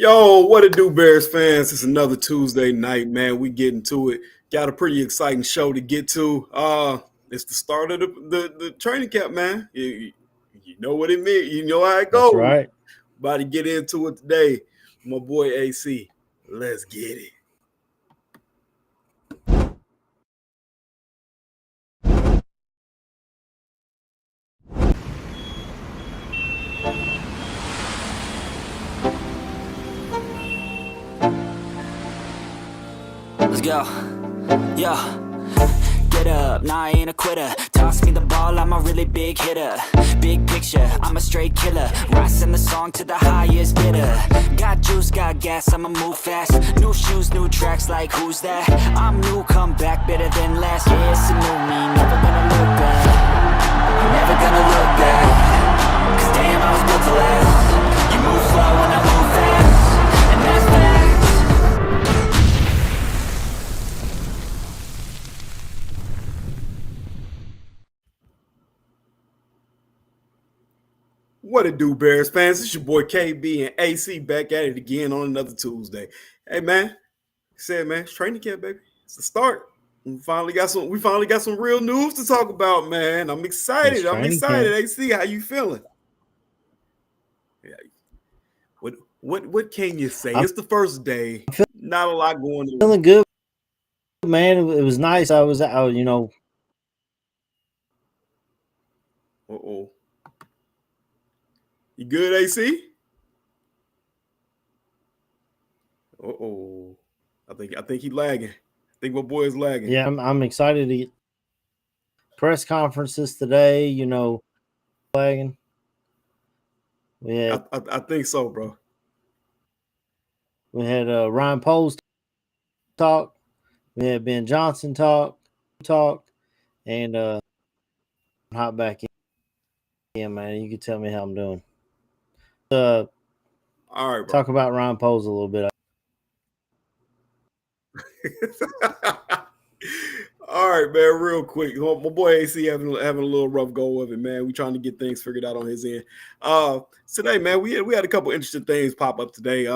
Yo, what it do, Bears fans? It's another Tuesday night, man. We getting to it. Got a pretty exciting show to get to. It's the start of the training camp, man. You know what it means. You know how it That's goes. right. About to get into it today. My boy AC. Let's get it. Let's go. Yo. Get up, nah, I ain't a quitter. Toss me the ball, I'm a really big hitter. Big picture, I'm a straight killer. Rising the song to the highest bidder. Got juice, got gas, I'ma move fast. New shoes, new tracks, like who's that? I'm new, come back, better than last. Yeah, it's a new me, never gonna look back. Never gonna look back. Cause damn, I was built to last. You move slow and I move fast. And that's facts. What it do, Bears fans? It's your boy KB and AC back at it again on another Tuesday. Hey, man. Said, man, it's training camp, baby. It's the start. We finally got some real news to talk about, man. I'm excited. AC, how you feeling? Yeah. What can you say? It's the first day. Not a lot going on. Feeling good, man. It was nice. I was out, Uh-oh. You good, AC? Uh-oh. I think he's lagging. I think my boy is lagging. Yeah, I'm excited to get press conferences today, flagging. I think so, bro. We had Ryan Poles talk. We had Ben Johnson talk, and hop back in, man. You can tell me how I'm doing. All right, bro. Talk about Ryan Poles a little bit. All right, man, real quick. My boy AC having a little rough go of it, man. We trying to get things figured out on his end. Today, man, we had a couple interesting things pop up today.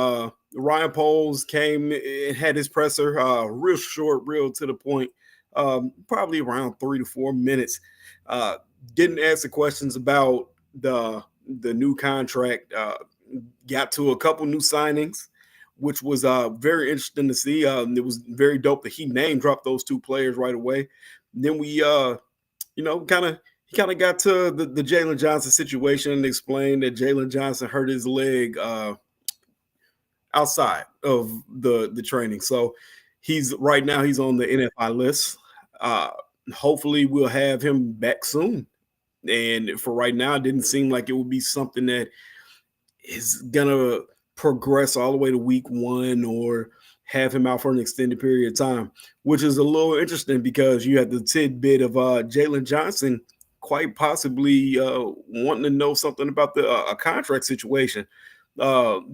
Ryan Poles came and had his presser, real short, real to the point, probably around 3 to 4 minutes. Didn't answer questions about the new contract. Got to a couple new signings, which was very interesting to see. It was very dope that he name dropped those two players right away. Then we, kind of got to the Jaylon Johnson situation and explained that Jaylon Johnson hurt his leg outside of the training. So right now he's on the NFI list. Hopefully we'll have him back soon. And for right now, it didn't seem like it would be something that is gonna progress all the way to week 1 or have him out for an extended period of time, which is a little interesting because you had the tidbit of Jaylon Johnson quite possibly wanting to know something about a contract situation.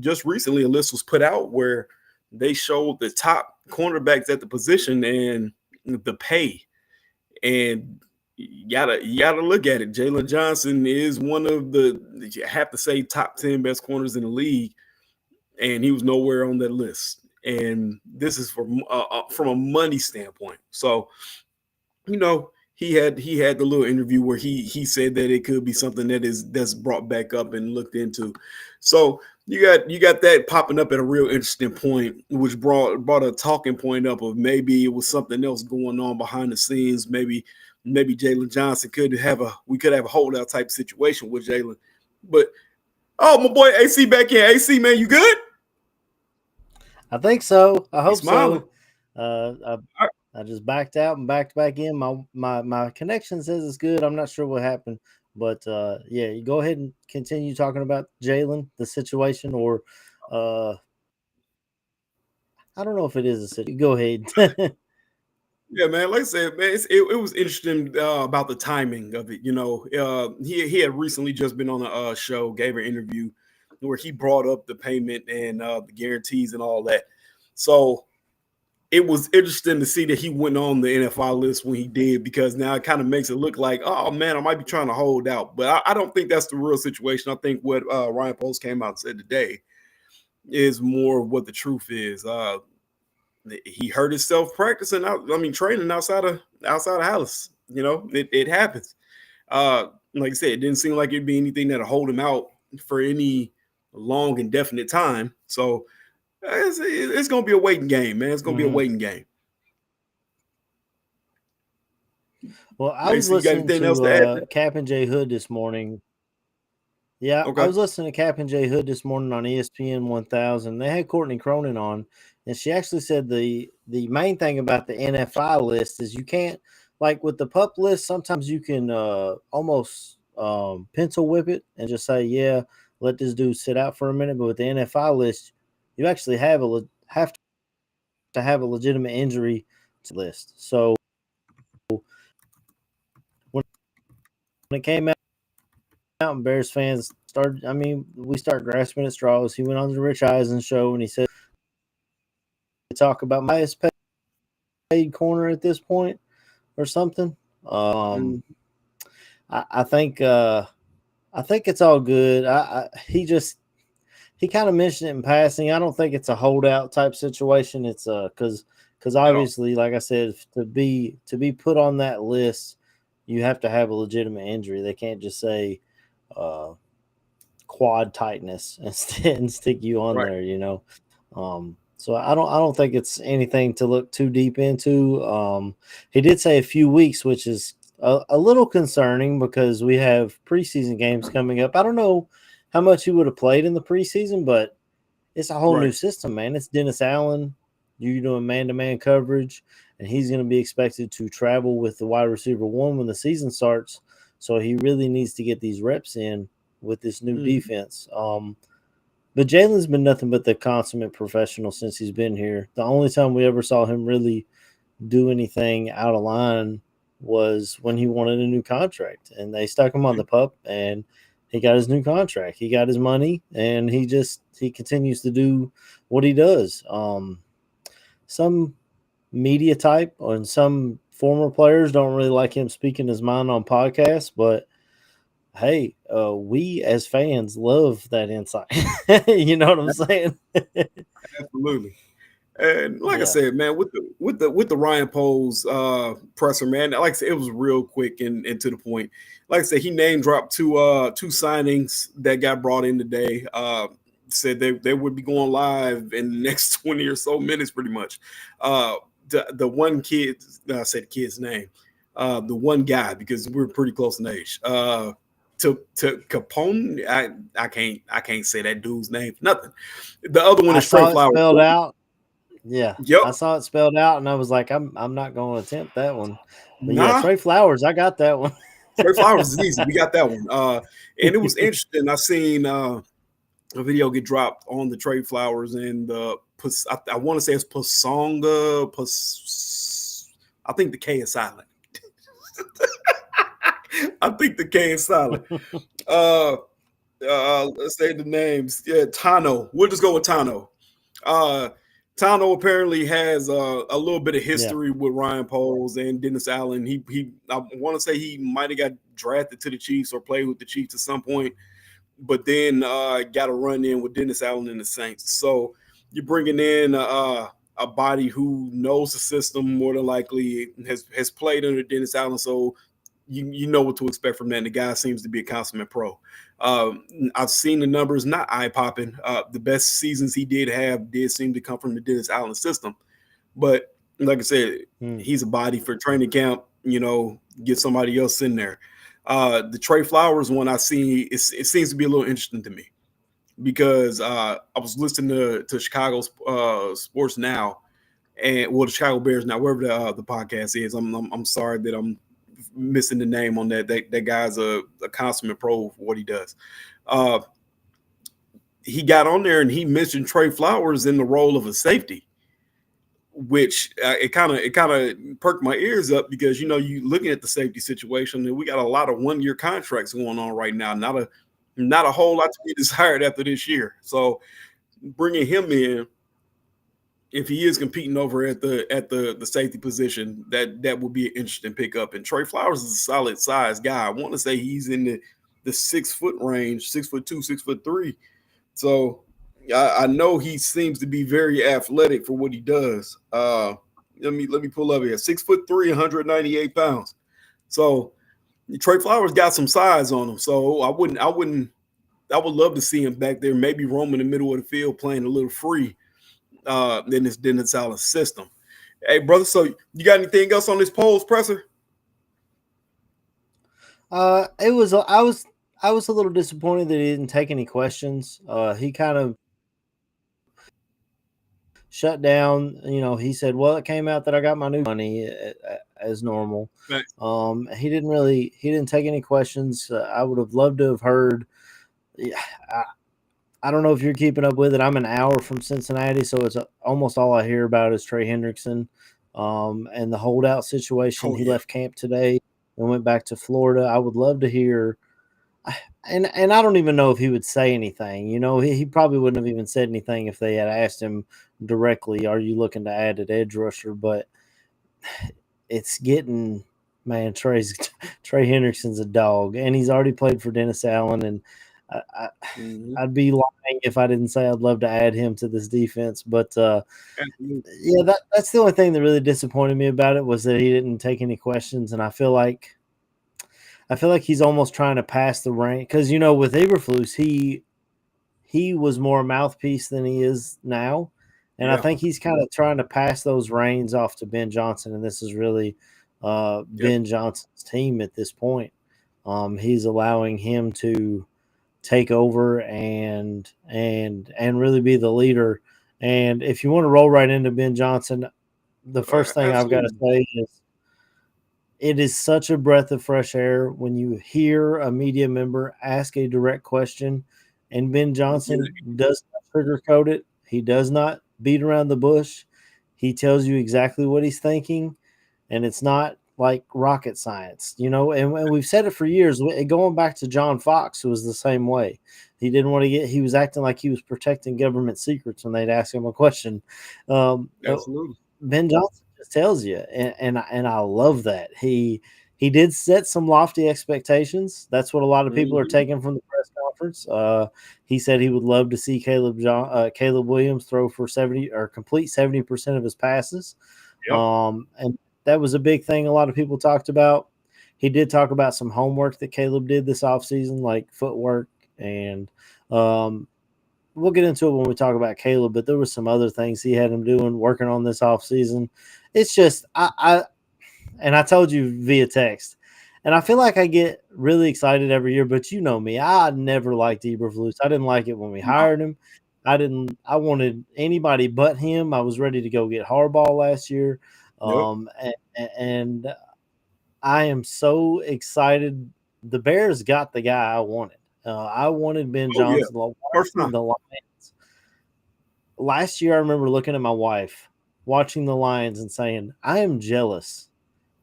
Just recently, a list was put out where they showed the top cornerbacks at the position and the pay, and you gotta look at it. Jaylon Johnson is one of the, you have to say, top 10 best corners in the league, and he was nowhere on that list. And this is from a money standpoint. So, he had the little interview where he said that it could be something that's brought back up and looked into. So you got that popping up at a real interesting point, which brought a talking point up of maybe it was something else going on behind the scenes. Maybe Jaylon Johnson could have a holdout type situation with Jaylon. But my boy AC back in. AC, man, you good? I think so. I hope so. I just backed out and backed back in. My connection says it's good. I'm not sure what happened, but yeah, you go ahead and continue talking about Jaylon, the situation, or I don't know if it is a situation. Go ahead. Yeah, man. Like I said, man, it was interesting about the timing of it. He had recently just been on a show, gave an interview where he brought up the payment and the guarantees and all that. So it was interesting to see that he went on the NFI list when he did, because now it kind of makes it look like, oh man, I might be trying to hold out. But I don't think that's the real situation. I think what Ryan Poles came out and said today is more what the truth is. He hurt himself practicing training outside of Halas. It happens. Like I said, it didn't seem like it'd be anything that'll hold him out for any long indefinite time. So it's going to be a waiting game, man. It's going to be a waiting game. Well, I was listening to Cap and J Hood this morning. Yeah, okay. I was listening to Cap and J Hood this morning on ESPN 1000. They had Courtney Cronin on, and she actually said the main thing about the NFI list is you can't, like with the pup list, sometimes you can almost pencil whip it and just say, yeah, let this dude sit out for a minute. But with the NFI list, you actually have to have a legitimate injury to list. So when it came out and Bears fans started, we start grasping at straws. He went on the Rich Eisen show and he said, talk about my highest paid corner at this point or something. I think it's all good. He kind of mentioned it in passing. I don't think it's a holdout type situation. It's because obviously, like I said, to be put on that list, you have to have a legitimate injury. They can't just say quad tightness and stick you on there. So I don't think it's anything to look too deep into. He did say a few weeks, which is a little concerning because we have preseason games coming up. I don't know how much he would have played in the preseason, but it's a whole new system, man. It's Dennis Allen. You're doing man-to-man coverage, and he's going to be expected to travel with the wide receiver one when the season starts. So he really needs to get these reps in with this new defense. But Jaylon's been nothing but the consummate professional since he's been here. The only time we ever saw him really do anything out of line was when he wanted a new contract, and they stuck him on the pup, and he got his new contract. He got his money, and he continues to do what he does. Some media type and some former players don't really like him speaking his mind on podcasts, but hey, we as fans love that insight. You know what I'm saying? Absolutely. And like I said, man, with the Ryan Poles presser, man, like I said, it was real quick and to the point. Like I said, he name dropped two signings that got brought in today. Said they would be going live in the next 20 or so minutes, pretty much. The one kid, I said the kid's name, the one guy, because we're pretty close in age. To Capone, I can't say that dude's name. Nothing. The other one is Trey Flowers. Spelled out. Yeah. Yep. I saw it spelled out, and I was like, I'm not going to attempt that one. But yeah, Trey Flowers, I got that one. Trey Flowers is easy. We got that one. And it was interesting. I seen a video get dropped on the Trey Flowers and the I want to say it's Kpassagnon. I think the K is silent. I think the K is silent. Let's say the names. Yeah, Tanoh. We'll just go with Tanoh. Tanoh apparently has a little bit of history with Ryan Poles and Dennis Allen. I want to say he might have got drafted to the Chiefs or played with the Chiefs at some point, but then got a run in with Dennis Allen and the Saints. So you're bringing in a body who knows the system more than likely, has played under Dennis Allen, so you know what to expect from that. And the guy seems to be a consummate pro. I've seen the numbers, not eye-popping. The best seasons he did seem to come from the Dennis Allen system. But like I said, he's a body for training camp, get somebody else in there. The Trey Flowers one I see, it seems to be a little interesting to me because I was listening to Chicago Sports Now, and the Chicago Bears Now, wherever the podcast is. I'm sorry that I'm missing the name on that. That guy's a consummate pro for what he does. He got on there and he mentioned Trey Flowers in the role of a safety, which it kind of perked my ears up because you looking at the safety situation and we got a lot of 1-year contracts going on right now. Not a whole lot to be desired after this year. So bringing him in, if he is competing over at the safety position, that would be an interesting pickup. And Trey Flowers is a solid size guy. I want to say he's in the 6 foot range, 6'2", 6'3". So I know he seems to be very athletic for what he does. Let me pull up here. 6'3", 198 pounds. So Trey Flowers got some size on him. So I would love to see him back there, maybe roaming the middle of the field, playing a little free in this Dennis Allen system. Hey, brother, so you got anything else on this polls presser? It was I was a little disappointed that he didn't take any questions. He kind of shut down. He said, "Well, it came out that I got my new money as normal." Right. He didn't take any questions. I would have loved to have heard. I don't know if you're keeping up with it. I'm an hour from Cincinnati, so it's almost all I hear about is Trey Hendrickson and the holdout situation. He left camp today and went back to Florida. I would love to hear. And I don't even know if he would say anything. He probably wouldn't have even said anything if they had asked him directly, "Are you looking to add an edge rusher?" But it's getting, man, Trey Hendrickson's a dog, and he's already played for Dennis Allen, and I'd be lying if I didn't say I'd love to add him to this defense. But yeah, that's the only thing that really disappointed me about it was that he didn't take any questions, and I feel like he's almost trying to pass the reign because with Eberflus he was more a mouthpiece than he is now, and I think he's kind of trying to pass those reins off to Ben Johnson, and this is really Ben Johnson's team at this point. He's allowing him to take over and really be the leader. And if you want to roll right into Ben Johnson, the first thing I've got to say is it is such a breath of fresh air when you hear a media member ask a direct question, and Ben Johnson does not sugarcoat it. He does not beat around the bush. He tells you exactly what he's thinking, and it's not like rocket science, and we've said it for years, going back to John Fox, who was the same way. He didn't want to he was acting like he was protecting government secrets when they'd ask him a question. Absolutely. Ben Johnson just tells you, and I love that. He did set some lofty expectations. That's what a lot of people are taking from the press conference. He said he would love to see Caleb Williams throw for 70 or complete 70% of his passes. And that was a big thing a lot of people talked about. He did talk about some homework that Caleb did this offseason, like footwork, and we'll get into it when we talk about Caleb, but there was some other things he had him working on this offseason. It's just I told you via text, and I feel like I get really excited every year, but you know me, I never liked Eberflus. I didn't like it when we hired him. I wanted anybody but him. I was ready to go get Harbaugh last year. And I am so excited. The Bears got the guy I wanted. I wanted Ben Johnson. First time. The Lions. Last year, I remember looking at my wife, watching the Lions, and saying, "I am jealous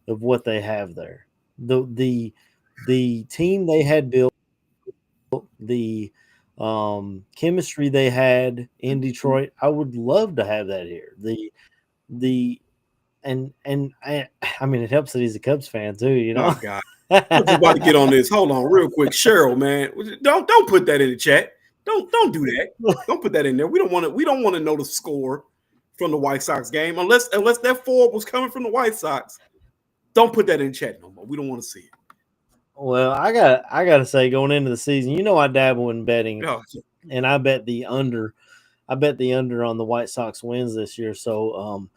of what they have there. The team they had built, the chemistry they had in Detroit. I would love to have that here. And I mean, it helps that he's a Cubs fan too, Oh God, I'm just about to get on this. Hold on, real quick, Cheryl, man, don't put that in the chat. Don't do that. Don't put that in there. We don't want to know the score from the White Sox game unless that 4 was coming from the White Sox. Don't put that in the chat no more. We don't want to see it. Well, I gotta say, going into the season, I dabble in betting, and I bet the under. I bet the under on the White Sox wins this year. So,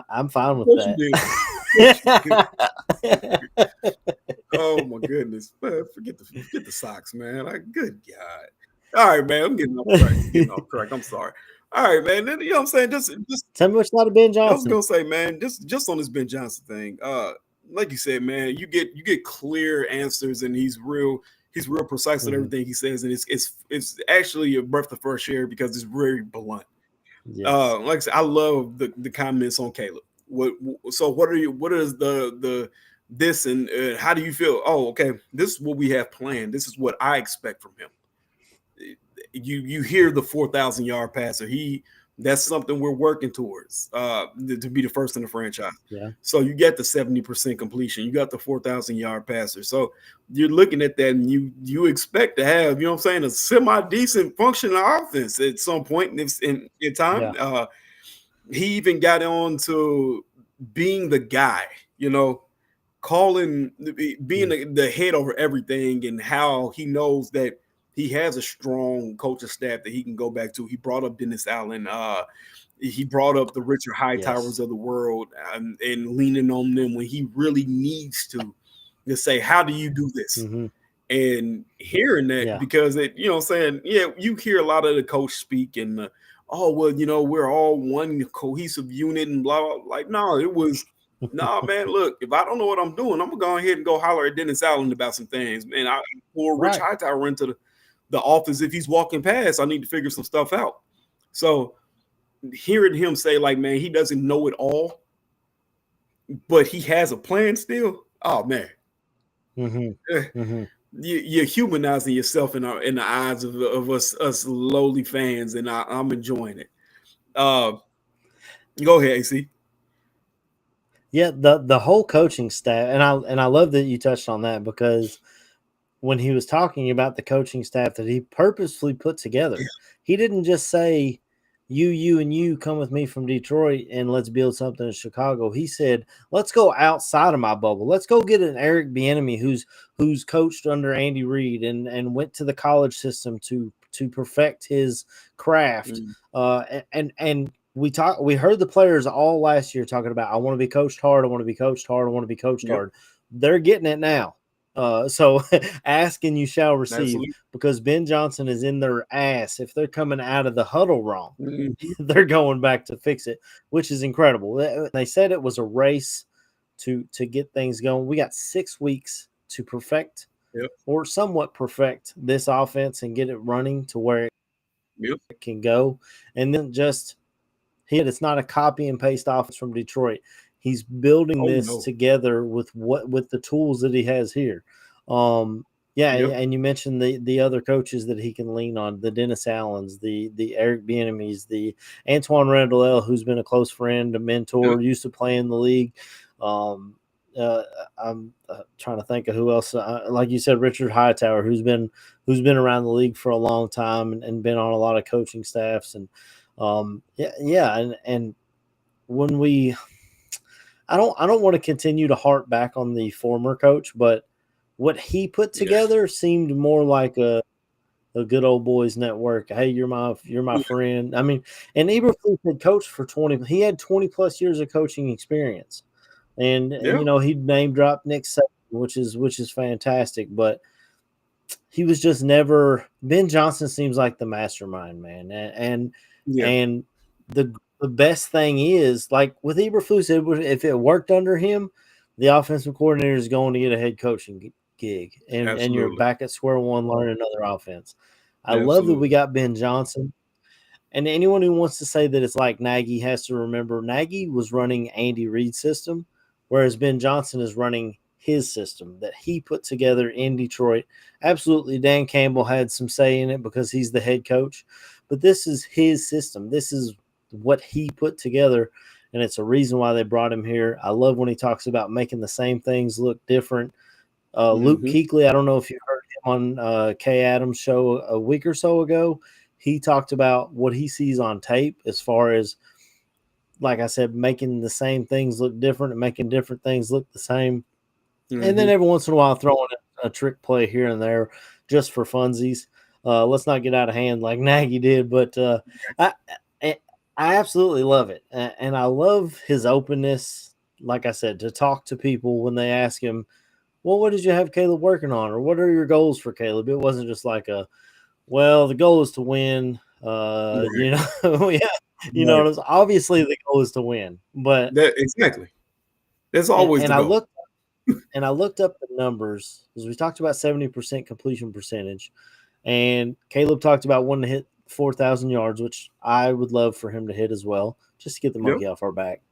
I'm fine with that. Oh my goodness, man, forget the Sox, man. Good God. All right, man, I'm getting off track. I'm sorry. All right, man. Then, you know what I'm saying? Just tell me what you thought of Ben Johnson. I was gonna say, man, just on this Ben Johnson thing. Like you said, man, you get clear answers, and he's real precise with everything he says, and it's actually a breath of fresh air because it's very blunt. Yes. Like I said, I love the comments on Caleb. What is the this and how do you feel? Oh, okay, this is what we have planned. This is what I expect from him. You hear the 4,000-yard passer. He That's something we're working towards to be the first in the franchise. Yeah. So you get the 70% completion. You got the 4,000-yard passer. So you're looking at that, and you expect to have, you know what I'm saying, a semi-decent functioning offense at some point in time. Yeah. He even got on to being the guy, being the head over everything, and how he knows that he has a strong coaching staff that he can go back to. He brought up Dennis Allen. He brought up the Richard Hightowers of the world, and leaning on them when he really needs to say, how do you do this? Mm-hmm. And hearing that, because you hear a lot of the coach speak and we're all one cohesive unit and blah, blah. Like, no, it was, nah, man, look, if I don't know what I'm doing, I'm going to go ahead and go holler at Dennis Allen about some things. Man, I pull Rich Hightower into the office. If he's walking past, I need to figure some stuff out. So hearing him say, like, man, he doesn't know it all, but he has a plan still. Oh, man. Mm-hmm. Mm-hmm. You're humanizing yourself in the eyes of us lowly fans, and I'm enjoying it. Go ahead, AC. Yeah, the whole coaching staff, and I love that you touched on that, because when he was talking about the coaching staff that he purposefully put together, he didn't just say, you and you come with me from Detroit and let's build something in Chicago. He said, let's go outside of my bubble. Let's go get an Eric Bieniemy who's coached under Andy Reid and went to the college system to perfect his craft. And we heard the players all last year talking about, I want to be coached hard. I want to be coached hard. I want to be coached hard. They're getting it now. So ask and you shall receive. Absolutely. Because Ben Johnson is in their ass. If they're coming out of the huddle wrong, they're going back to fix it, which is incredible. They said it was a race to get things going. We got 6 weeks to perfect or somewhat perfect this offense and get it running to where it can go. And then it's not a copy and paste offense from Detroit. He's building this together with the tools that he has here. And you mentioned the other coaches that he can lean on, the Dennis Allens, the Eric Bieniemys, the Antoine Randall, who's been a close friend, a mentor, used to play in the league. I'm trying to think of who else. Like you said, Richard Hightower, who's been around the league for a long time and been on a lot of coaching staffs. And and when we – I don't want to continue to harp back on the former coach, but what he put together seemed more like a good old boys network. Hey, you're my friend. I mean, and Eberflus had coached for 20. He had 20 plus years of coaching experience, and he name dropped Nick Saban, which is fantastic. But he was just never. Ben Johnson seems like the mastermind, man, and the best thing is, like with Eberflus, if it worked under him, the offensive coordinator is going to get a head coaching gig, and you're back at square one learning another offense. I love that we got Ben Johnson. And anyone who wants to say that it's like Nagy has to remember, Nagy was running Andy Reid's system, whereas Ben Johnson is running his system that he put together in Detroit. Absolutely, Dan Campbell had some say in it because he's the head coach, but this is his system. This is what he put together, and it's a reason why they brought him here. I love when he talks about making the same things look different. Luke Kuechly, I don't know if you heard him on Kay Adams' show a week or so ago. He talked about what he sees on tape as far as, like I said, making the same things look different and making different things look the same. And then every once in a while throwing a trick play here and there just for funsies. Let's not get out of hand like Nagy did, but I absolutely love it. And I love his openness, like I said, to talk to people when they ask him, well, what did you have Caleb working on? Or what are your goals for Caleb? It wasn't just like the goal is to win. Obviously the goal is to win. But exactly. That's always and I looked up the numbers, because we talked about 70% completion percentage. And Caleb talked about wanting to hit 4,000 yards, which I would love for him to hit as well, just to get the monkey off our back.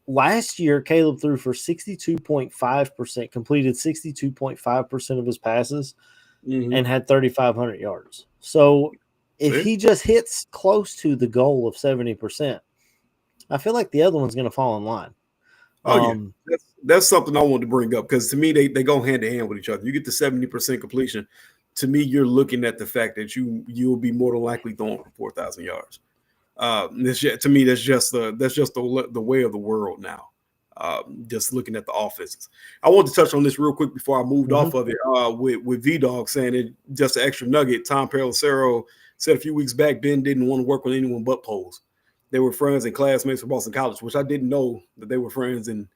Last year, Caleb threw for 62.5%, completed 62.5% of his passes, and had 3,500 yards. So if he just hits close to the goal of 70%, I feel like the other one's going to fall in line. That's something I wanted to bring up because to me they go hand to hand with each other. You get the 70% completion. To me, you're looking at the fact that you'll be more than likely throwing for 4,000 yards. To me, that's just the way of the world now. Just looking at the offenses. I want to touch on this real quick before I moved off of it with V-Dog saying it, just an extra nugget. Tom Pelissero said a few weeks back Ben didn't want to work with anyone but Poles. They were friends and classmates from Boston College, which I didn't know that they were friends and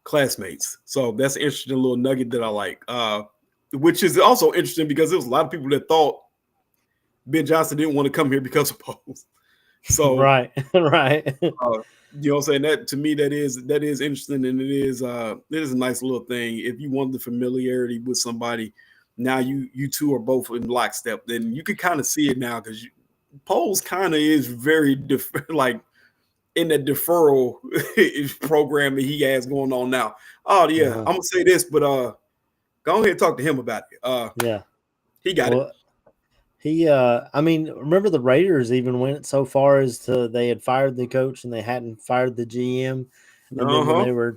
classmates. So that's an interesting little nugget that I like, which is also interesting because there was a lot of people that thought Ben Johnson didn't want to come here because of Poles. So right. You know what I'm saying? That to me, that is interesting, and it is a nice little thing. If you want the familiarity with somebody, now you two are both in lockstep. Then you can kind of see it now because Poles kind of is very like in that deferral program that he has going on now. Oh yeah, I'm gonna say this, but go ahead and talk to him about it. He got it. I mean, remember the Raiders even went so far as to they had fired the coach and they hadn't fired the GM. And then when they were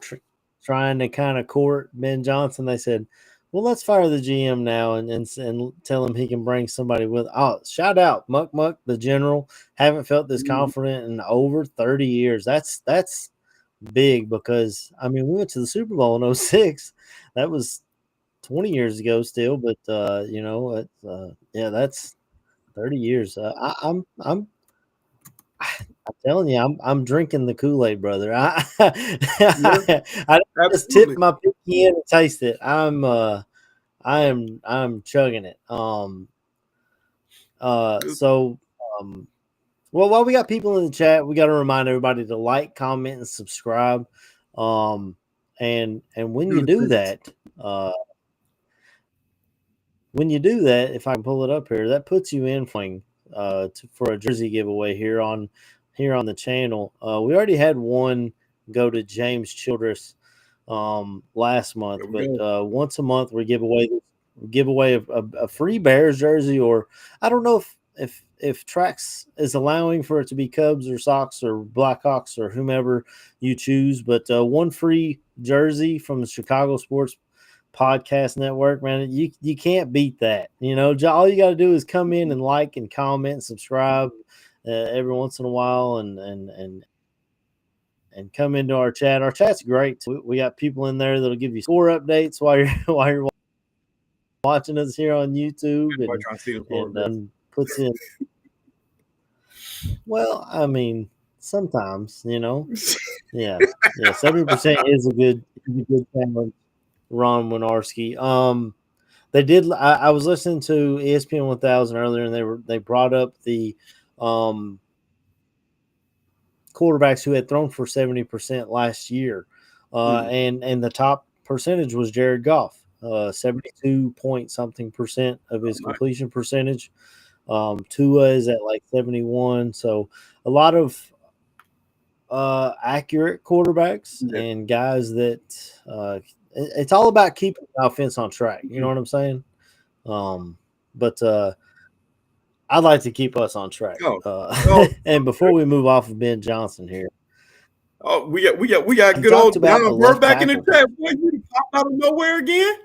trying to kind of court Ben Johnson, they said, well, let's fire the GM now and tell him he can bring somebody with. Oh, shout out Muck Muck, the general. Haven't felt this confident in over 30 years. That's big because, I mean, we went to the Super Bowl in 06. That was 20 years ago still, but, that's 30 years. I'm telling you, I'm drinking the Kool-Aid, brother. I just tip my pinky in and taste it. I'm chugging it. Well, while we got people in the chat, we got to remind everybody to like, comment, and subscribe. And when you do that, if I can pull it up here, that puts you in for a jersey giveaway here on the channel. We already had one go to James Childress last month, but once a month we give away a free Bears jersey, or I don't know if Trax is allowing for it to be Cubs or Sox or Blackhawks or whomever you choose, but one free jersey from the Chicago Sports Podcast Network, man. You can't beat that. You know, all you got to do is come in and like and comment and subscribe every once in a while, and come into our chat. Our chat's great. We got people in there that'll give you score updates while you're watching us here on YouTube, and puts in. Well, I mean, sometimes, you know, yeah, 70% is a good challenge. Ron Winarski. They did. I was listening to ESPN 1000 earlier, and they brought up the quarterbacks who had thrown for 70% last year, and the top percentage was Jared Goff, 72 point something percent of his completion percentage. Tua is at like 71, so a lot of accurate quarterbacks and guys that it's all about keeping the offense on track. You know what I'm saying? But I'd like to keep us on track. And before we move off of Ben Johnson here, we got good old Don Bird back in the chat. Boy, you popped out of nowhere again.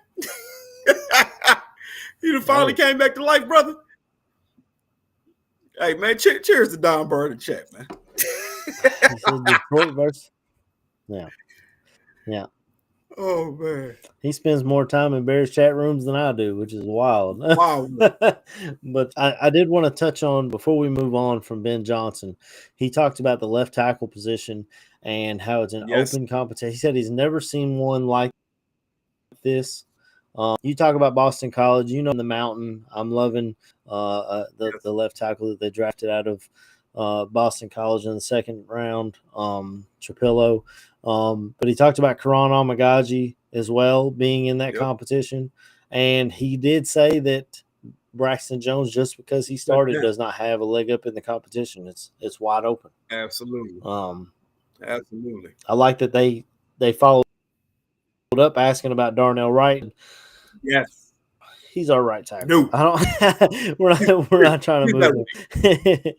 You finally came back to life, brother. Hey man, cheers to Don Bird in the chat, man. Detroit versus, yeah. Oh man, he spends more time in Bears chat rooms than I do, which is wild. Wow. But I did want to touch on, before we move on from Ben Johnson, he talked about the left tackle position and how it's an open competition. He said he's never seen one like this. You talk about Boston College, you know, the Mountain. I'm loving the left tackle that they drafted out of Boston College in the second round, Trapillo. But he talked about Karan Amagaji as well being in that competition. And he did say that Braxton Jones, just because he started, does not have a leg up in the competition. It's wide open. Absolutely. Absolutely. I like that they followed up asking about Darnell Wright. Yes. he's our right tackle. No. I don't. we're not trying to move him.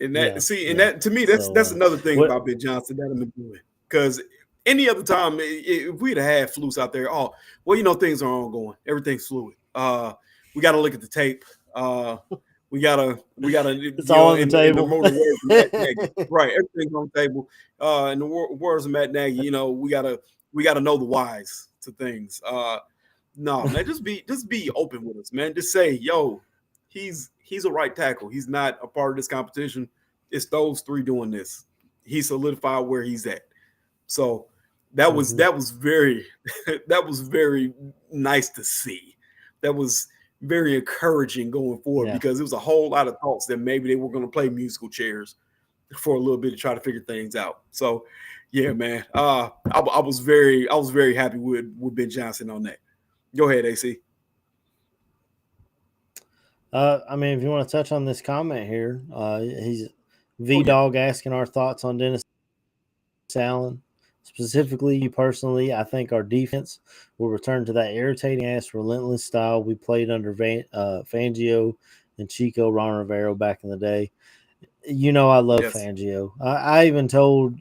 And that Yeah, that to me, that's another thing about Ben Johnson that I'm doing. Because any other time, if we'd have had flus out there, things are ongoing. Everything's fluid. We got to look at the tape. We gotta. It's all on the table. In the words of Matt Nagy, right? Everything's on the table. In the words of Matt Nagy, we gotta know the whys to things. No, man, just be open with us, man. Just say, yo, he's a right tackle. He's not a part of this competition. It's those three doing this. He solidified where he's at. So that was very that was very nice to see. That was very encouraging going forward because it was a whole lot of thoughts that maybe they were going to play musical chairs for a little bit to try to figure things out. So yeah, man. I was very happy with Ben Johnson on that. Go ahead, AC. I mean, if you want to touch on this comment here, he's V-Dog asking our thoughts on Dennis Allen. Specifically, personally, I think our defense will return to that irritating-ass, relentless style we played under Fangio and Chico Ron Rivero back in the day. I love Fangio. I even told,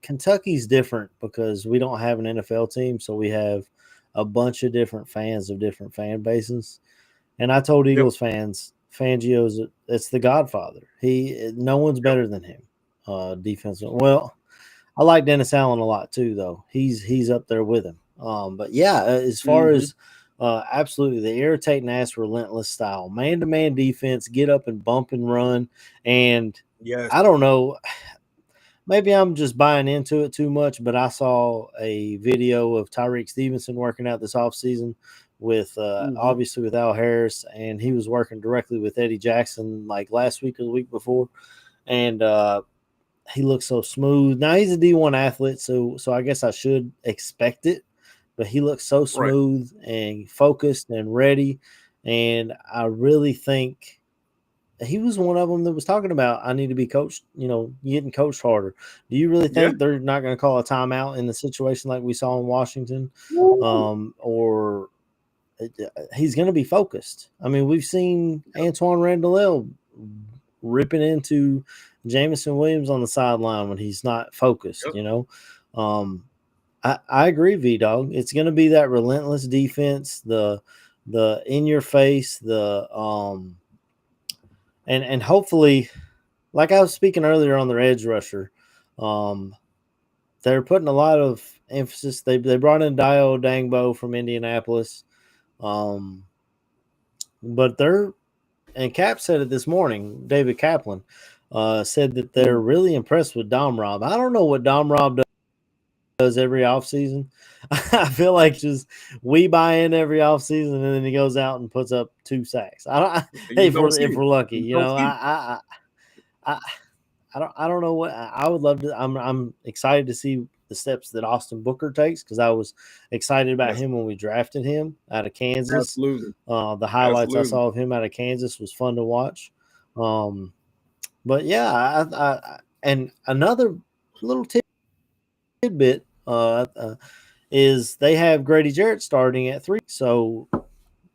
Kentucky's different because we don't have an NFL team, so we have a bunch of different fans of different fan bases. And I told Eagles fans, Fangio's it's the Godfather. No one's better than him. Defensive. Well, I like Dennis Allen a lot too, though. He's up there with him. But yeah, as far as absolutely the irritating ass, relentless style, man-to-man defense, get up and bump and run. And I don't know, maybe I'm just buying into it too much, but I saw a video of Tyreek Stevenson working out this offseason with obviously with Al Harris, and he was working directly with Eddie Jackson like last week or the week before. And he looks so smooth. Now he's a D1 athlete, so I guess I should expect it. But he looks so smooth and focused and ready. And I really think he was one of them that was talking about I need to be coached, getting coached harder. Do you really think they're not going to call a timeout in the situation like we saw in Washington? Or he's going to be focused. I mean, we've seen Antoine Randall ripping into Jameson Williams on the sideline when he's not focused, I agree, V-Dog. It's going to be that relentless defense, the in your face, and hopefully, like I was speaking earlier on their edge rusher, they're putting a lot of emphasis. They brought in Dio Dangbo from Indianapolis, but and Cap said it this morning. David Kaplan said that they're really impressed with Dom Rob. I don't know what Dom Rob does every offseason. I feel like just we buy in every offseason and then he goes out and puts up 2 sacks. If we're lucky, I don't know what I would love to. I'm excited to see the steps that Austin Booker takes because I was excited about him when we drafted him out of Kansas. Absolutely. The highlights I saw of him out of Kansas was fun to watch. But yeah, and another little tidbit is they have Grady Jarrett starting at 3. So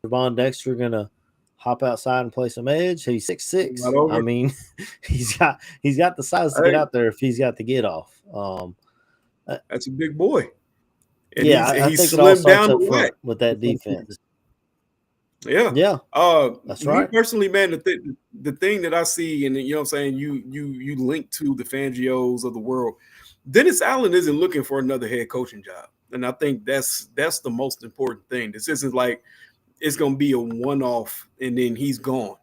Javon Dexter gonna hop outside and play some edge. He's 6'6". I mean, he's got the size to get out there if he's got the get off. That's a big boy. And I he's think it all slimmed down starts up front with that defense. Yeah. That's right. Me personally, man, the thing that I see, and you know what I'm saying, you link to the Fangios of the world. Dennis Allen isn't looking for another head coaching job. And I think that's the most important thing. This isn't like it's going to be a one-off and then he's gone.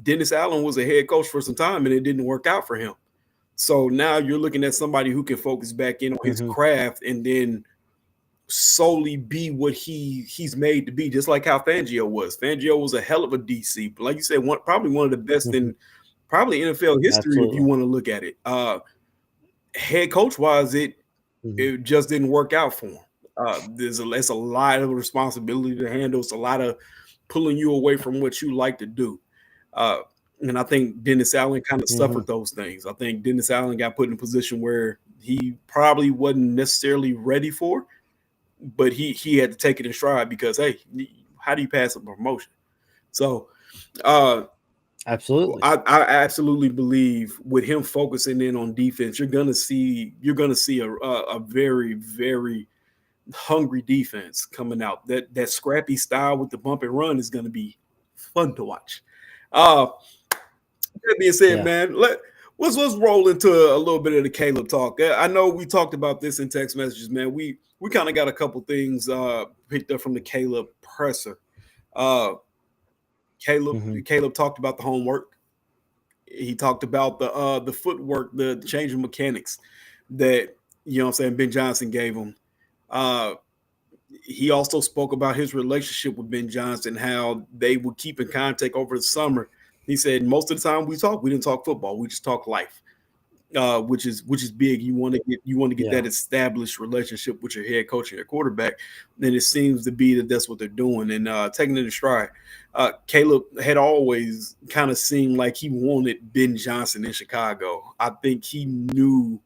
Dennis Allen was a head coach for some time and it didn't work out for him. So now you're looking at somebody who can focus back in on his craft and then solely be what he's made to be, just like how Fangio was. Fangio was a hell of a DC, but like you said, probably one of the best in probably NFL history. Absolutely. If you want to look at it. Head coach wise, it just didn't work out for him. It's a lot of responsibility to handle. It's a lot of pulling you away from what you like to do. And I think Dennis Allen kind of suffered those things. I think Dennis Allen got put in a position where he probably wasn't necessarily ready for. but he had to take it in stride because, hey, how do you pass a promotion? So Absolutely. I absolutely believe with him focusing in on defense, you're gonna see a very, very hungry defense coming out. That scrappy style with the bump and run is gonna be fun to watch. That being said, man, let's roll into a little bit of the Caleb talk. I know we talked about this in text messages, man. We kind of got a couple things picked up from the Caleb presser. Caleb talked about the homework. He talked about the footwork, the change of mechanics that, you know what I'm saying, Ben Johnson gave him. He also spoke about his relationship with Ben Johnson, how they would keep in contact over the summer. He said most of the time we didn't talk football, we just talk life, which is big. You want to get that established relationship with your head coach and your quarterback, and it seems to be that's what they're doing and taking it in stride. Caleb had always kind of seemed like he wanted Ben Johnson in Chicago. I think he knew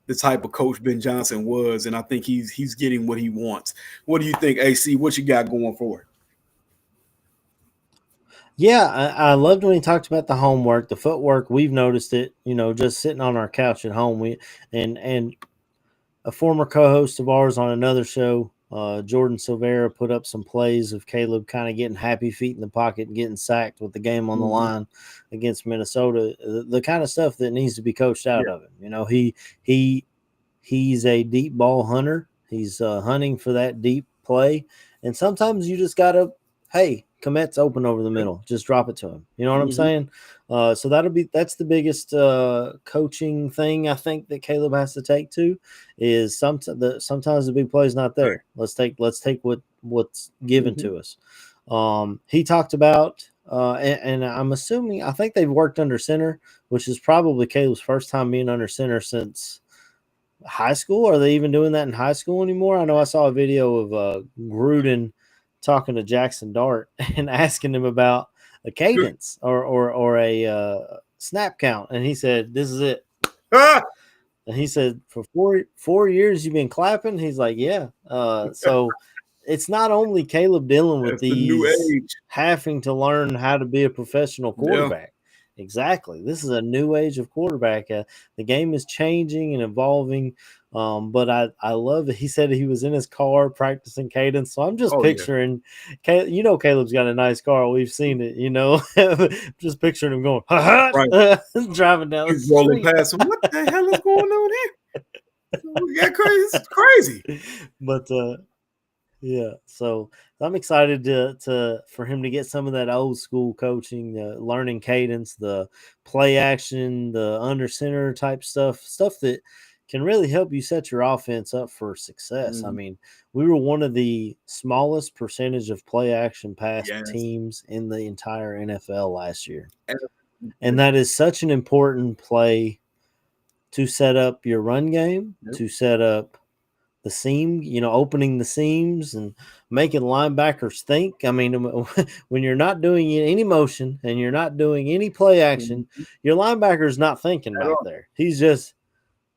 the type of coach Ben Johnson was, and I think he's getting what he wants. What do you think, AC? What you got going forward? Yeah, I loved when he talked about the homework, the footwork. We've noticed it, just sitting on our couch at home. And a former co-host of ours on another show, Jordan Silvera, put up some plays of Caleb kind of getting happy feet in the pocket and getting sacked with the game on the line against Minnesota. The kind of stuff that needs to be coached out of him. He's a deep ball hunter. He's hunting for that deep play, and sometimes you just gotta, hey, Komet's open over the middle. Just drop it to him. You know what I'm saying? So that's the biggest coaching thing I think that Caleb has to take to is sometimes the big play is not there. Let's take what's given to us. He talked about and I'm assuming I think they've worked under center, which is probably Caleb's first time being under center since high school. Are they even doing that in high school anymore? I know I saw a video of Gruden talking to Jackson Dart and asking him about a cadence or a snap count, and he said, "This is it." And he said, "For 4 years you've been clapping." He's like, "Yeah." So it's not only Caleb dealing with these having to learn how to be a professional quarterback. Exactly. This is a new age of quarterback. The game is changing and evolving. But I love it. He said he was in his car practicing cadence. So I'm just picturing, Caleb's got a nice car. We've seen it, just picturing him going, driving down the street. Rolling past him. What the hell is going on here? We got crazy. It's crazy. But, yeah, so I'm excited for him to get some of that old school coaching, learning cadence, the play action, the under center type stuff that can really help you set your offense up for success. I mean, we were one of the smallest percentage of play action pass teams in the entire NFL last year. And that is such an important play to set up your run game, to set up the seam, opening the seams and making linebackers think. I mean, when you're not doing any motion and you're not doing any play action, your linebacker's not thinking back there. He's just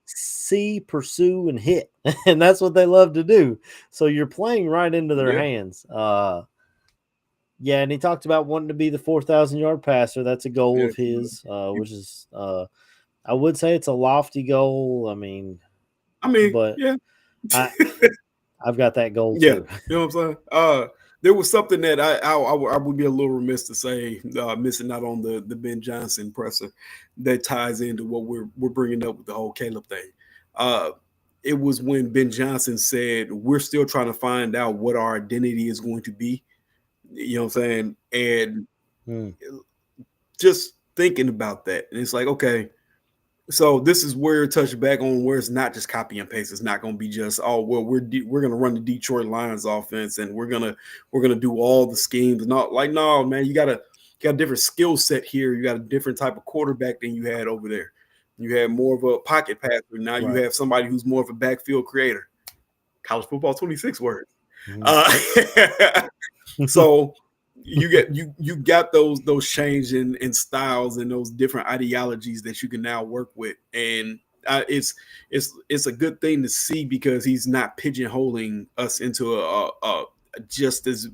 see, pursue, and hit. And that's what they love to do. So you're playing right into their hands. And he talked about wanting to be the 4,000-yard passer. That's a goal of his, which is, I would say it's a lofty goal. But I've got that goal too. You know what I'm saying? There was something that I would be a little remiss to say, missing out on the Ben Johnson presser that ties into what we're bringing up with the whole Caleb thing. It was when Ben Johnson said, we're still trying to find out what our identity is going to be. You know what I'm saying? And just thinking about that. And it's like, okay, so this is where touch back on where it's not just copy and paste. It's not going to be just, we're going to run the Detroit Lions offense and we're going to do all the schemes. Not like, no, man, you got a different skill set here. You got a different type of quarterback than you had over there. You had more of a pocket passer. Now you have somebody who's more of a backfield creator. College football 26 words. So you got those change in styles and those different ideologies that you can now work with. And it's a good thing to see because he's not pigeonholing us into a just as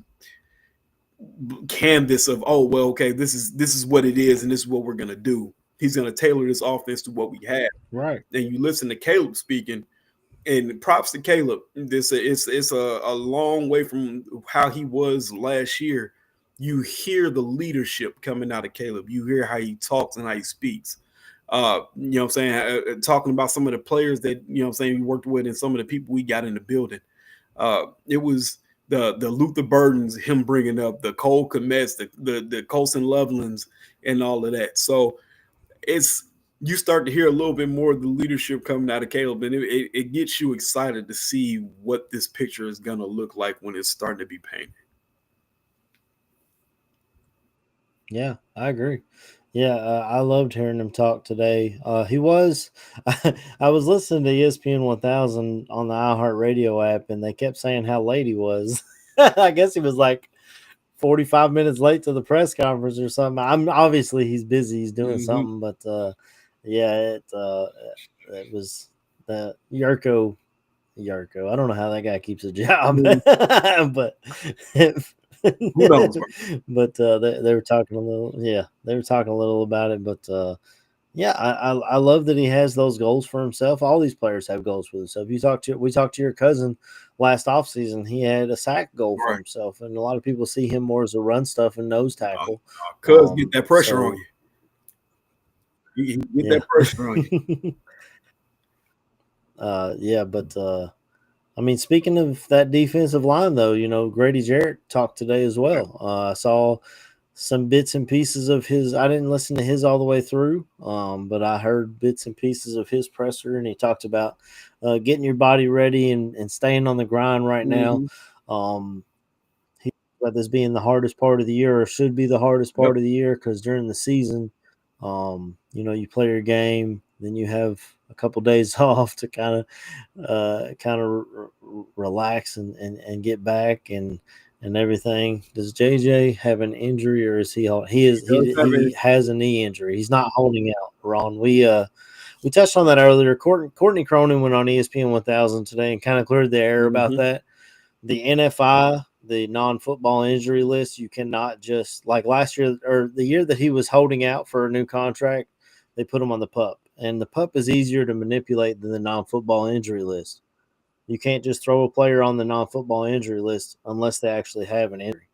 canvas of, oh well, okay, this is what it is and this is what we're gonna do. He's gonna tailor this offense to what we have. Right. And you listen to Caleb speaking, and props to Caleb. It's a long way from how he was last year. You hear the leadership coming out of Caleb. You hear how he talks and how he speaks. You know what I'm saying? Talking about some of the players that, you know what I'm saying, we worked with and some of the people we got in the building. It was the Luther Burdens, him bringing up the Cole Kmets, the Colton Lovelands, and all of that. So you start to hear a little bit more of the leadership coming out of Caleb, and it gets you excited to see what this picture is going to look like when it's starting to be painted. Yeah, I agree. Yeah, I loved hearing him talk today. I was listening to ESPN 1000 on the iHeartRadio app, and they kept saying how late he was. I guess he was like 45 minutes late to the press conference or something. Obviously he's busy, he's doing something, but yeah, it was the Yurko. I don't know how that guy keeps a job, but who knows? But they were talking a little. Yeah, they were talking a little about it. But yeah, I love that he has those goals for himself. All these players have goals for themselves. We talked to your cousin last offseason. He had a sack goal for himself, and a lot of people see him more as a run stuff and nose tackle. Cuz get that pressure on you. Get that pressure on you. Yeah, but I mean, speaking of that defensive line, though, you know, Grady Jarrett talked today as well. I saw some bits and pieces of his. I didn't listen to his all the way through, but I heard bits and pieces of his presser, and he talked about getting your body ready and staying on the grind right now. He about this being the hardest part of the year, or should be the hardest part of the year, because during the season, you know, you play your game, then you have a couple days off to kind of relax and get back and everything. Does JJ have an injury, or is he has a knee injury? He's not holding out, Ron. We touched on that earlier. Courtney Cronin went on ESPN 1000 today and kind of cleared the air about that. The NFI, the non-football injury list, you cannot just, like last year or the year that he was holding out for a new contract, they put him on the PUP. And the PUP is easier to manipulate than the non-football injury list. You can't just throw a player on the non-football injury list unless they actually have an injury.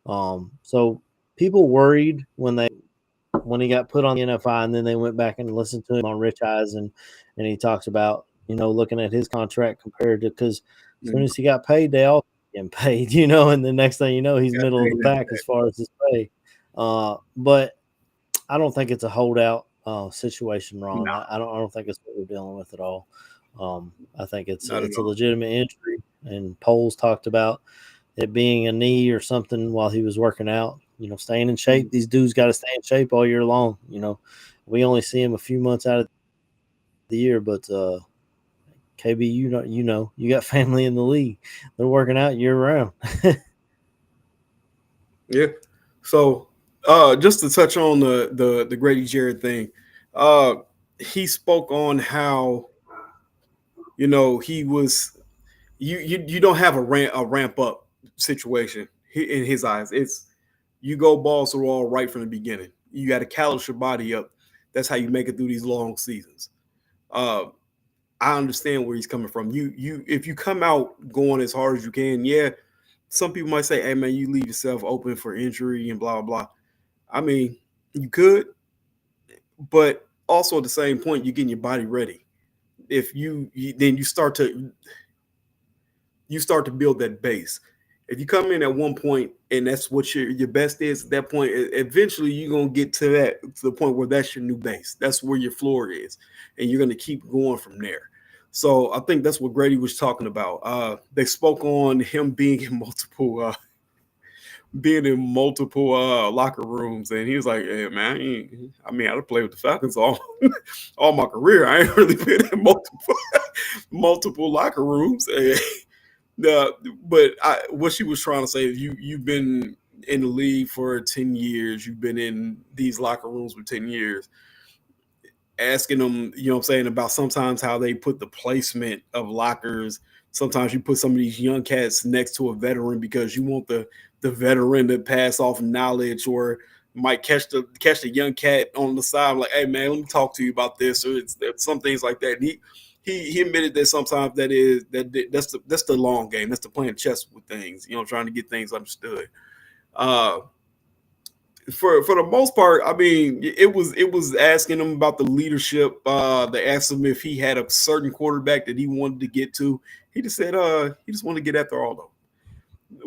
So people worried when he got put on the NFI, and then they went back and listened to him on Rich Eisen, and he talks about, you know, looking at his contract compared to, because as soon as he got paid, they all getting paid, you know, and the next thing you know, he's middle of the pack as far as his pay. But I don't think it's a holdout situation, Ron. No. I don't think it's what we're dealing with at all. I think it's a legitimate injury, and Poles talked about it being a knee or something while he was working out. You know, staying in shape. These dudes got to stay in shape all year long. You know, we only see him a few months out of the year, but KB, you know, you got family in the league. They're working out year round. Yeah. So just to touch on the Grady Jarrett thing, he spoke on how, you know, he was you don't have a ramp up situation in his eyes. It's you go balls to the wall right from the beginning. You got to callous your body up. That's how you make it through these long seasons. I understand where he's coming from. If you come out going as hard as you can, yeah, some people might say, hey man, you leave yourself open for injury and blah blah. I mean, you could, but also at the same point, you're getting your body ready. If then you start to build that base. If you come in at one point and that's what your best is, at that point, eventually you're gonna get to the point where that's your new base. That's where your floor is, and you're gonna keep going from there. So I think that's what Grady was talking about. They spoke on him being in multiple locker rooms, and he was like, "Hey man, I played with the Falcons all my career. I ain't really been in multiple locker rooms." But what she was trying to say is you've been in the league for 10 years. You've been in these locker rooms for 10 years. asking them, you know what I'm saying, about sometimes how they put the placement of lockers. Sometimes you put some of these young cats next to a veteran because you want the veteran to pass off knowledge, or might catch the young cat on the side, like, hey man, let me talk to you about this, or it's some things like that. And he admitted that sometimes that's the long game. That's the playing chess with things, you know, trying to get things understood. For the most part, I mean, it was asking him about the leadership. They asked him if he had a certain quarterback that he wanted to get to. He just said, he just wanted to get after all of them,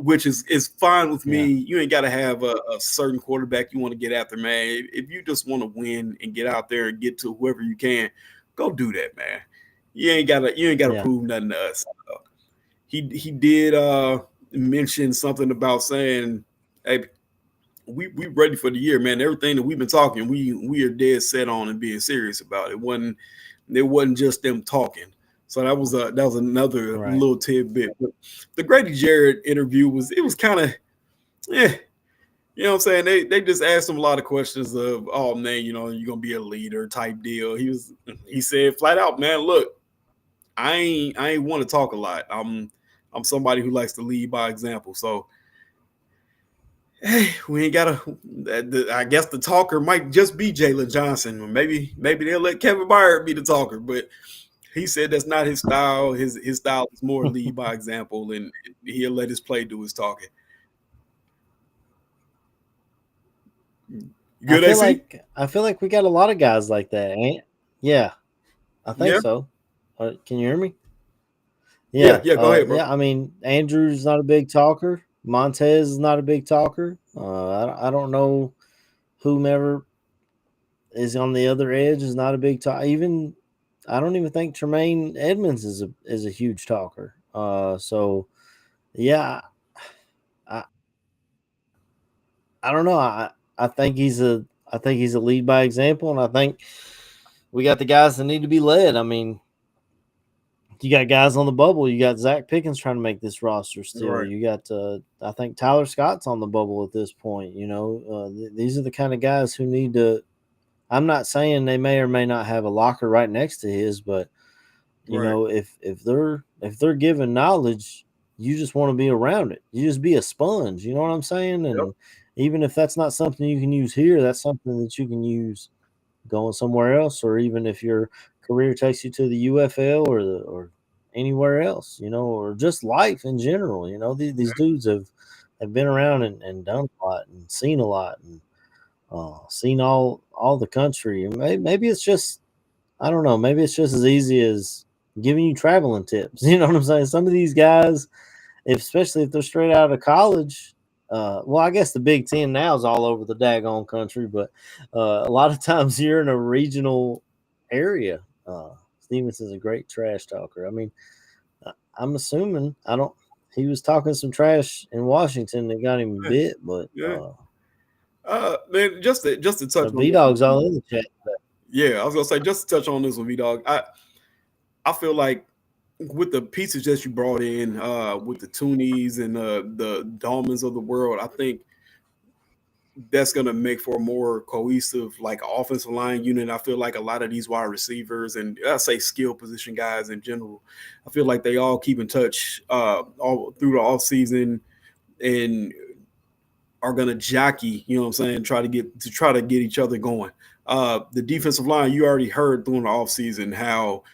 which is fine with me. You ain't got to have a certain quarterback you want to get after, man. If you just want to win and get out there and get to whoever you can, go do that, man. You ain't gotta prove nothing to us. He did mention something about saying, hey, we ready for the year, man. Everything that we've been talking, we are dead set on and being serious about it. It wasn't just them talking. So that was another little tidbit. But the Grady Jarrett interview was kind of, you know what I'm saying? They just asked him a lot of questions of, oh man, you know, you're gonna be a leader type deal. He said flat out, man, look, I ain't want to talk a lot. I'm somebody who likes to lead by example. So hey, we ain't gotta. I guess the talker might just be Jaylon Johnson, or maybe they'll let Kevin Byard be the talker. But he said that's not his style. His style is more lead by example, and he'll let his play do his talking. Good, I feel like we got a lot of guys like that. Yeah, I think so. Can you hear me? Yeah. Go ahead, bro. Yeah, I mean, Andrew's not a big talker. Montez is not a big talker. I don't know whomever is on the other edge is not a big talker. Even I don't even think Tremaine Edmonds is a huge talker. So yeah, I don't know. I think he's a lead by example, and I think we got the guys that need to be led. I mean, you got guys on the bubble. You got Zach Pickens trying to make this roster still. Right. You got, I think Tyler Scott's on the bubble at this point. You know, these are the kind of guys who need to. I'm not saying they may or may not have a locker right next to his, but you know, if they're given knowledge, you just want to be around it. You just be a sponge. You know what I'm saying? And even if that's not something you can use here, that's something that you can use going somewhere else, or even if your career takes you to the UFL or anywhere else, you know, or just life in general. You know, these dudes have been around and done a lot and seen a lot and seen all the country. Maybe it's just, I don't know, maybe it's just as easy as giving you traveling tips. You know what I'm saying? Some of these guys, especially if they're straight out of college, well, I guess the Big Ten now is all over the daggone country, but a lot of times you're in a regional area. Stevenson's a great trash talker. I mean, I'm assuming he was talking some trash in Washington that got him bit, but man, just to touch on V-Dog's all in the chat. Yeah, I was gonna say, just to touch on this with V-Dog, I feel like with the pieces that you brought in, with the Toonies and the Dolmans of the world, I think that's going to make for a more cohesive, like, offensive line unit. I feel like a lot of these wide receivers and I say skill position guys in general, I feel like they all keep in touch all through the off season and are going to jockey, you know what I'm saying, try to get each other going. The defensive line, you already heard during the off season how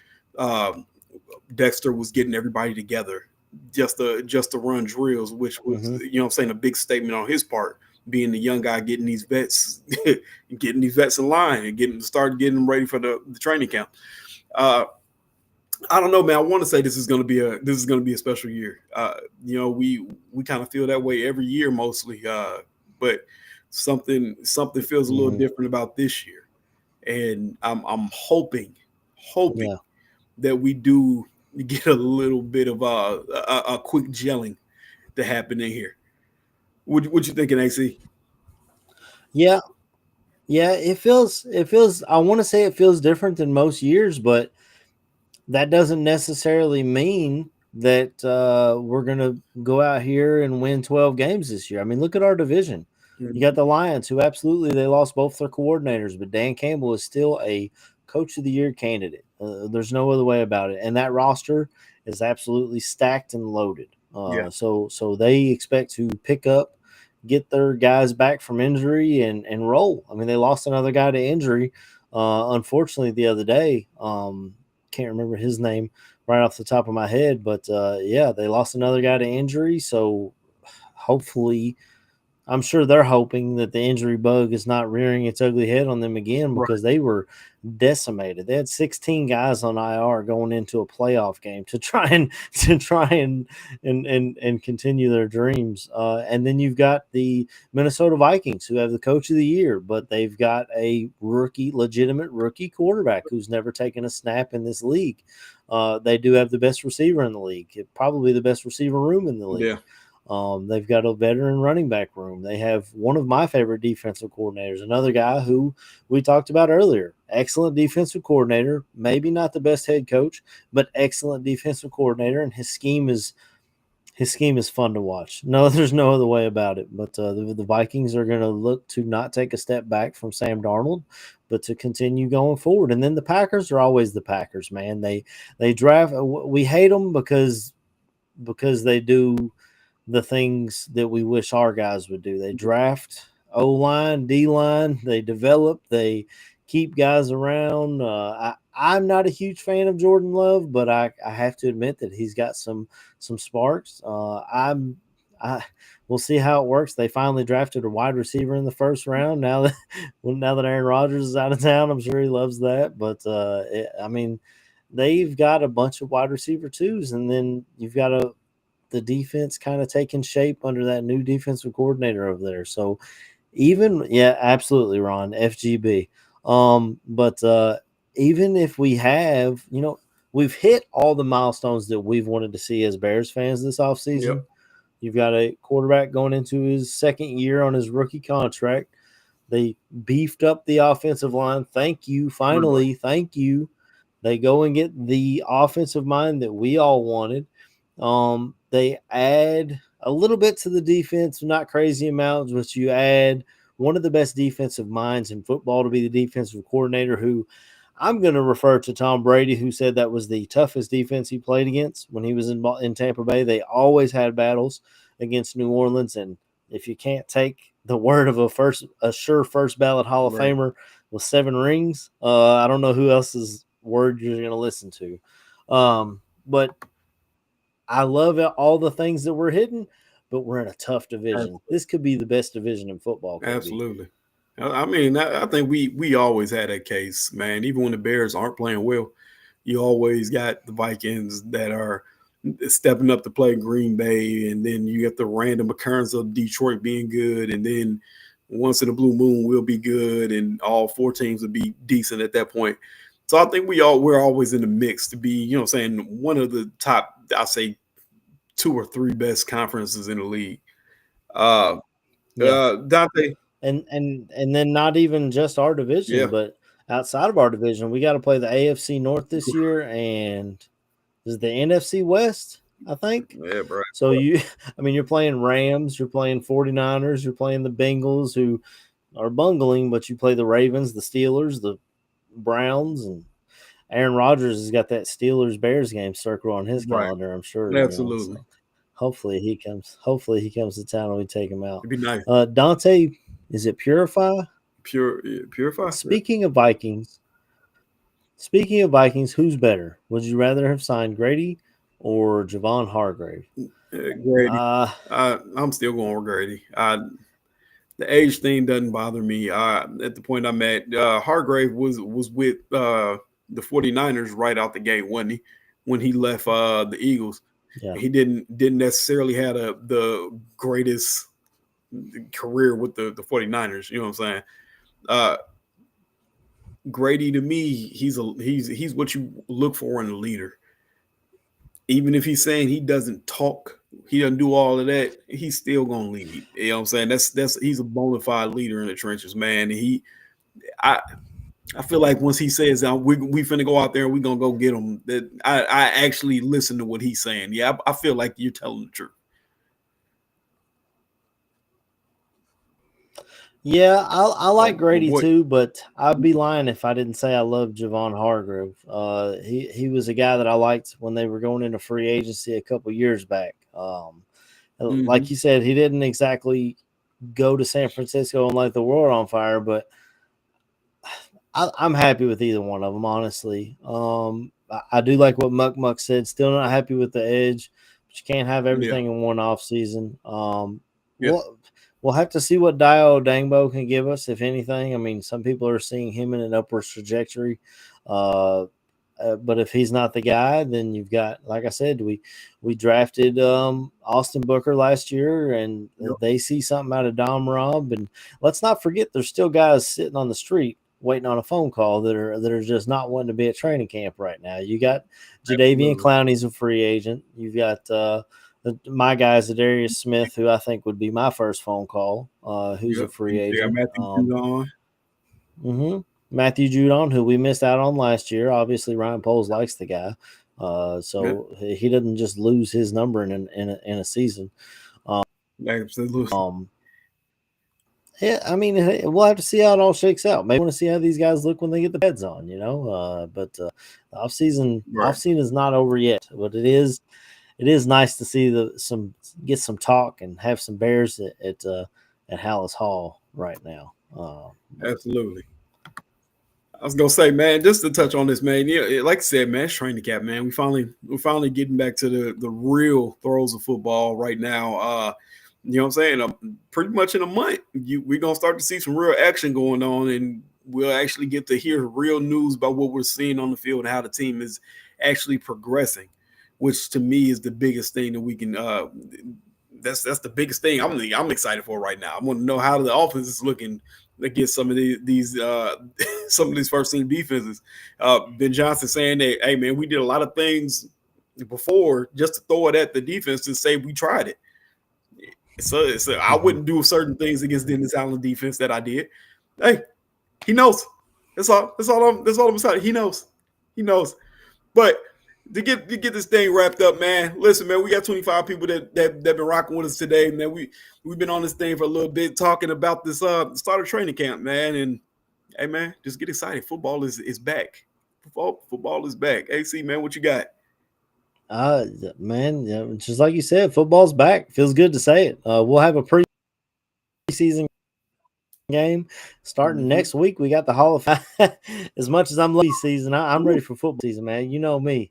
Dexter was getting everybody together just to run drills, which was, you know what I'm saying, a big statement on his part, being the young guy getting these vets in line and getting them ready for the training camp. I don't know, man. I want to say this is going to be a special year. You know, we kind of feel that way every year mostly, but something feels a little different about this year, and I'm hoping that we do get a little bit of a quick gelling to happen in here. What you thinking, AC? Yeah, it feels. I want to say it feels different than most years, but that doesn't necessarily mean that we're gonna go out here and win 12 games this year. I mean, look at our division. You got the Lions, who absolutely they lost both their coordinators, but Dan Campbell is still a coach of the year candidate. There's no other way about it. And that roster is absolutely stacked and loaded. So they expect to pick up, get their guys back from injury and roll. I mean, they lost another guy to injury, unfortunately, the other day. Can't remember his name right off the top of my head, but they lost another guy to injury. So hopefully, I'm sure they're hoping that the injury bug is not rearing its ugly head on them again, because they were decimated. They had 16 guys on IR going into a playoff game to try and continue their dreams. And then you've got the Minnesota Vikings, who have the coach of the year, but they've got a legitimate rookie quarterback who's never taken a snap in this league. They do have the best receiver in the league, probably the best receiver room in the league. Yeah. They've got a veteran running back room. They have one of my favorite defensive coordinators, another guy who we talked about earlier. Excellent defensive coordinator, maybe not the best head coach, but excellent defensive coordinator, and his scheme is fun to watch. No, there's no other way about it. But the Vikings are going to look to not take a step back from Sam Darnold, but to continue going forward. And then the Packers are always the Packers, man. They draft. We hate them because they do the things that we wish our guys would do. They draft O-line, D-line, they develop, they keep guys around. I'm not a huge fan of Jordan Love, but I have to admit that he's got some sparks. We'll see how it works. They finally drafted a wide receiver in the first round. Now that Aaron Rodgers is out of town, I'm sure he loves that. But they've got a bunch of wide receiver twos, and then you've got the defense kind of taking shape under that new defensive coordinator over there. So absolutely, Ron, FGB. But even if we have, we've hit all the milestones that we've wanted to see as Bears fans this offseason. Yep. You've got a quarterback going into his second year on his rookie contract. They beefed up the offensive line. Thank you. Finally, thank you. They go and get the offensive mind that we all wanted. They add a little bit to the defense, not crazy amounts, but you add one of the best defensive minds in football to be the defensive coordinator, who I'm going to refer to Tom Brady, who said that was the toughest defense he played against when he was in Tampa Bay. They always had battles against New Orleans, and if you can't take the word of a sure first ballot Hall of Famer with 7 rings, I don't know who else's word you're going to listen to. But I love all the things that we're hitting, but we're in a tough division. Absolutely. This could be the best division in football. Absolutely. I mean, I think we always had that case, man. Even when the Bears aren't playing well, you always got the Vikings that are stepping up to play Green Bay, and then you get the random occurrence of Detroit being good, and then once in a blue moon we'll be good, and all 4 teams will be decent at that point. So I think we're always in the mix to be, one of the top, I'll say, 2 or 3 best conferences in the league. Dante. And then not even just our division, but outside of our division, we got to play the AFC North this year, and is the NFC West, I think. Yeah, bro. So you're playing Rams, you're playing 49ers, you're playing the Bengals, who are bungling, but you play the Ravens, the Steelers, the Browns, and Aaron Rodgers has got that Steelers-Bears game circled on his calendar, I'm sure. Absolutely. So hopefully he comes to town and we take him out. It'd be nice. Dante, is it Purify? Purify? Speaking of Vikings, who's better? Would you rather have signed Grady or Javon Hargrave? Grady. I'm still going with Grady. The age thing doesn't bother me. At the point I'm at, Hargrave was with the 49ers right out the gate, wasn't he? When he left the Eagles. Yeah. He didn't necessarily have the greatest career with the 49ers. You know what I'm saying? Grady, to me, he's what you look for in a leader. Even if he's saying he doesn't talk, he doesn't do all of that, he's still gonna lead. You know what I'm saying? He's a bona fide leader in the trenches, man. I feel like once he says we finna go out there and we're gonna go get him, that I actually listen to what he's saying. Yeah, I feel like you're telling the truth. Yeah, I like Grady boy. too, but I'd be lying if I didn't say I love Javon Hargrove. He was a guy that I liked when they were going into free agency a couple years back. Like you said, he didn't exactly go to San Francisco and light the world on fire, but I'm happy with either one of them, honestly. I do like what Muck said. Still not happy with the edge, but you can't have everything in one off season. We'll have to see what Dio Dangbo can give us, if anything. I mean, some people are seeing him in an upward trajectory. But if he's not the guy, then you've got, like I said, we drafted Austin Booker last year, and they see something out of Dom Robb. And let's not forget, there's still guys sitting on the street waiting on a phone call that are just not wanting to be at training camp right now. You got Jadeveon Clowney's a free agent. You've got my guy is Darius Smith, who I think would be my first phone call, who's a free agent. Matthew Judon, who we missed out on last year. Obviously, Ryan Poles likes the guy, so he didn't just lose his number in a season. Absolutely. Yeah, I mean, we'll have to see how it all shakes out. Maybe want to see how these guys look when they get the pads on, But the off season is not over yet. But it is nice to see get some talk and have some Bears at Halas Hall right now. Absolutely. I was gonna say, man, just to touch on this, man. Like I said, man, it's training camp, man. We're finally getting back to the real throes of football right now. You know what I'm saying? Pretty much in a month, we're gonna start to see some real action going on, and we'll actually get to hear real news about what we're seeing on the field and how the team is actually progressing, which to me is the biggest thing that we can. That's the biggest thing I'm excited for right now. I want to know how the offense is looking against some of these some of these first team defenses. Ben Johnson saying that, hey man, we did a lot of things before just to throw it at the defense and say we tried it. So I wouldn't do certain things against Dennis Allen defense that I did. Hey, he knows. That's all I'm saying. He knows. But to get this thing wrapped up, man. Listen, man, we got 25 people that been rocking with us today, man. We've been on this thing for a little bit, talking about this start of training camp, man. And hey, man, just get excited. Football is back. Football is back. AC, man, what you got? Man, just like you said, football's back. Feels good to say it. We'll have a preseason game starting next week. We got the Hall of Fame. As much as I'm late season, I'm ready for football season, man. You know me.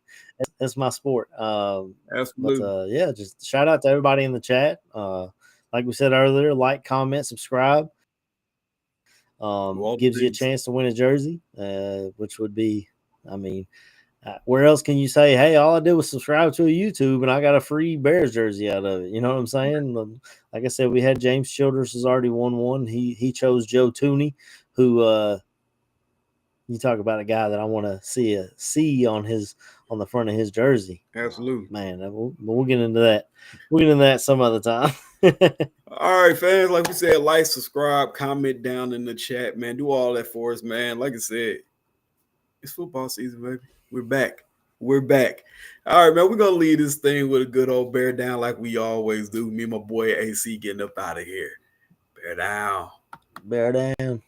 That's my sport. Absolutely. But just shout out to everybody in the chat. Like we said earlier, like, comment, subscribe. Gives you a chance to win a jersey, which would be, I mean, where else can you say, hey, all I did was subscribe to a YouTube and I got a free Bears jersey out of it? You know what I'm saying? Like I said, we had James Childress has already won one. He chose Joe Tooney, who you talk about a guy that I want to see a C on the front of his jersey. Absolutely. Man, we'll get into that. We'll get into that some other time. All right, fans. Like we said, like, subscribe, comment down in the chat, man. Do all that for us, man. Like I said, it's football season, baby. We're back. All right, man. We're going to leave this thing with a good old bear down like we always do. Me and my boy AC getting up out of here. Bear down. Bear down.